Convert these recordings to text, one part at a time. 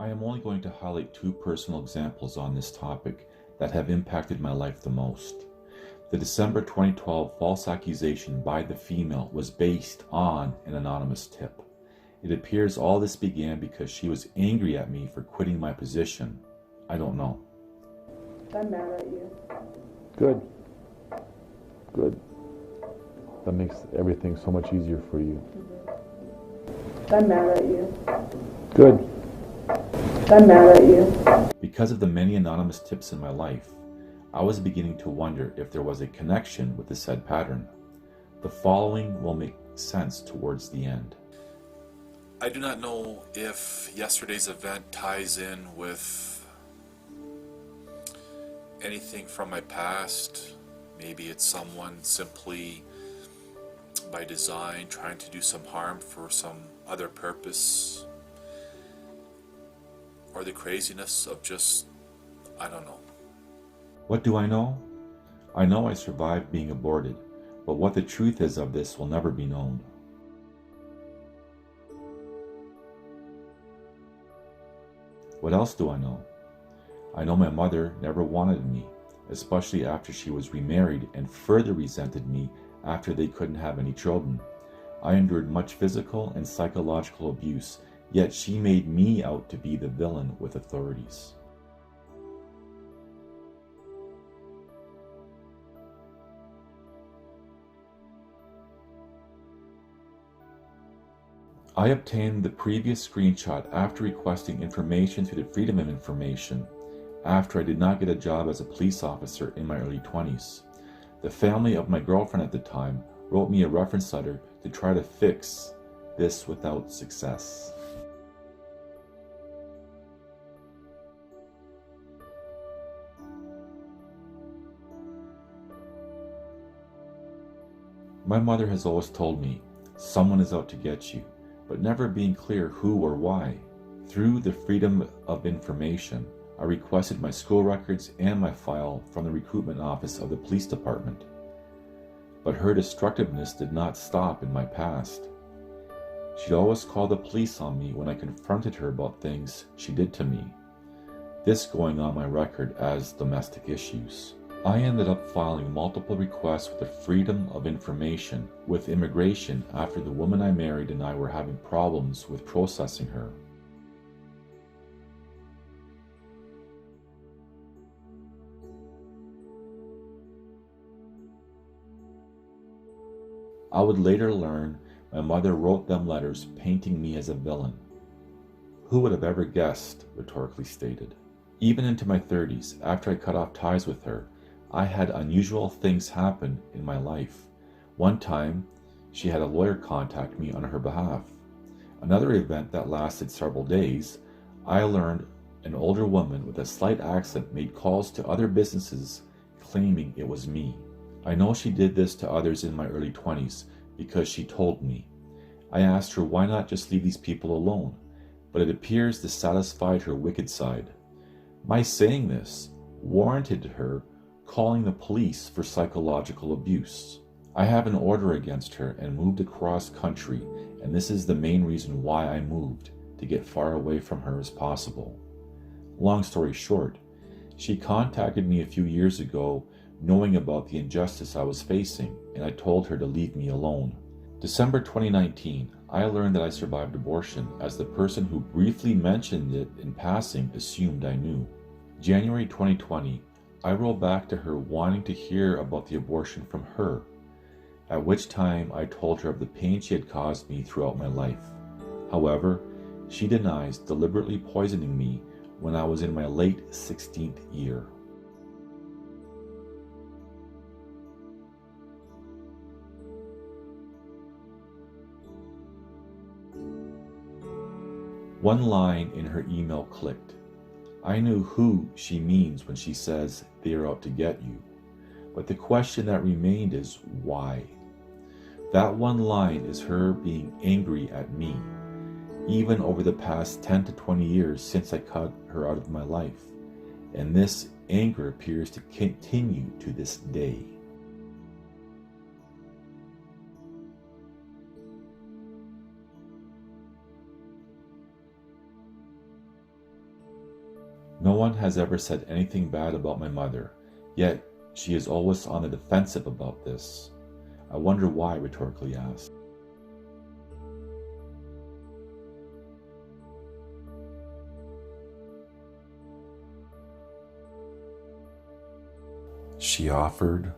I am only going to highlight two personal examples on this topic that have impacted my life the most. The December 2012 false accusation by the female was based on an anonymous tip. It appears all this began because she was angry at me for quitting my position. I don't know. I'm mad at you. Good. Good. That makes everything so much easier for you. I'm mad at you. Good. I'm mad at you. Because of the many anonymous tips in my life, I was beginning to wonder if there was a connection with the said pattern. The following will make sense towards the end. I do not know if yesterday's event ties in with anything from my past. Maybe it's someone simply by design trying to do some harm for some other purpose, or the craziness of just, I don't know. What do I know? I know I survived being aborted, but what the truth is of this will never be known. What else do I know? I know my mother never wanted me, especially after she was remarried, and further resented me after they couldn't have any children. I endured much physical and psychological abuse, yet she made me out to be the villain with authorities. I obtained the previous screenshot after requesting information through the Freedom of Information, after I did not get a job as a police officer in my early 20s. The family of my girlfriend at the time wrote me a reference letter to try to fix this without success. My mother has always told me, someone is out to get you, but never being clear who or why. Through the Freedom of Information, I requested my school records and my file from the recruitment office of the police department. But her destructiveness did not stop in my past. She'd always call the police on me when I confronted her about things she did to me, this going on my record as domestic issues. I ended up filing multiple requests with the Freedom of Information with immigration after the woman I married and I were having problems with processing her. I would later learn my mother wrote them letters painting me as a villain. Who would have ever guessed, rhetorically stated. Even into my 30s, after I cut off ties with her, I had unusual things happen in my life. One time, she had a lawyer contact me on her behalf. Another event that lasted several days, I learned an older woman with a slight accent made calls to other businesses claiming it was me. I know she did this to others in my early 20s because she told me. I asked her why not just leave these people alone, but it appears this satisfied her wicked side. My saying this warranted her calling the police for psychological abuse. I have an order against her and moved across country, and this is the main reason why I moved, to get far away from her as possible. Long story short, she contacted me a few years ago knowing about the injustice I was facing, and I told her to leave me alone. December 2019, I learned that I survived abortion, as the person who briefly mentioned it in passing assumed I knew. January 2020, I wrote back to her wanting to hear about the abortion from her, at which time I told her of the pain she had caused me throughout my life. However, she denies deliberately poisoning me when I was in my late 16th year. One line in her email clicked. I knew who she means when she says they are out to get you. But the question that remained is why? That one line is her being angry at me, even over the past 10 to 20 years since I cut her out of my life. And this anger appears to continue to this day. No one has ever said anything bad about my mother, yet she is always on the defensive about this. I wonder why, rhetorically asked. She offered,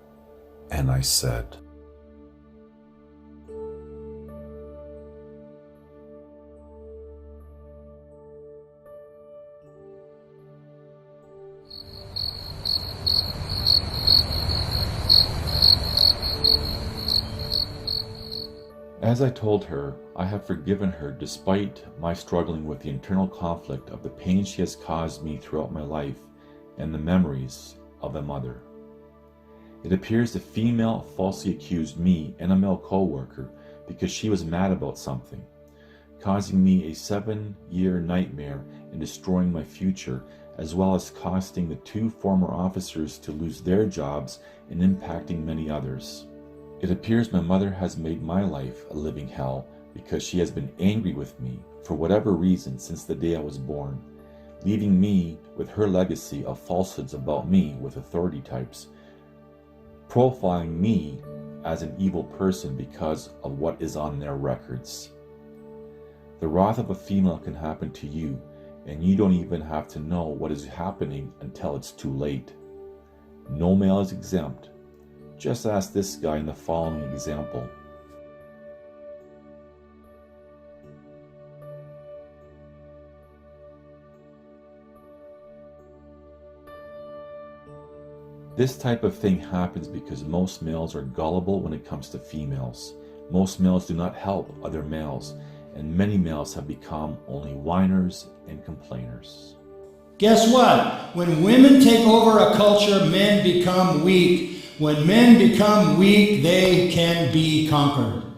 and I said, As I told her, I have forgiven her despite my struggling with the internal conflict of the pain she has caused me throughout my life and the memories of a mother. It appears the female falsely accused me and a male co-worker because she was mad about something, causing me a 7-year nightmare and destroying my future, as well as costing the 2 former officers to lose their jobs and impacting many others. It appears my mother has made my life a living hell because she has been angry with me for whatever reason since the day I was born, leaving me with her legacy of falsehoods about me with authority types, profiling me as an evil person because of what is on their records. The wrath of a female can happen to you, and you don't even have to know what is happening until it's too late. No male is exempt. Just ask this guy in the following example. This type of thing happens because most males are gullible when it comes to females. Most males do not help other males, and many males have become only whiners and complainers. Guess what? When women take over a culture, men become weak. When men become weak, they can be conquered.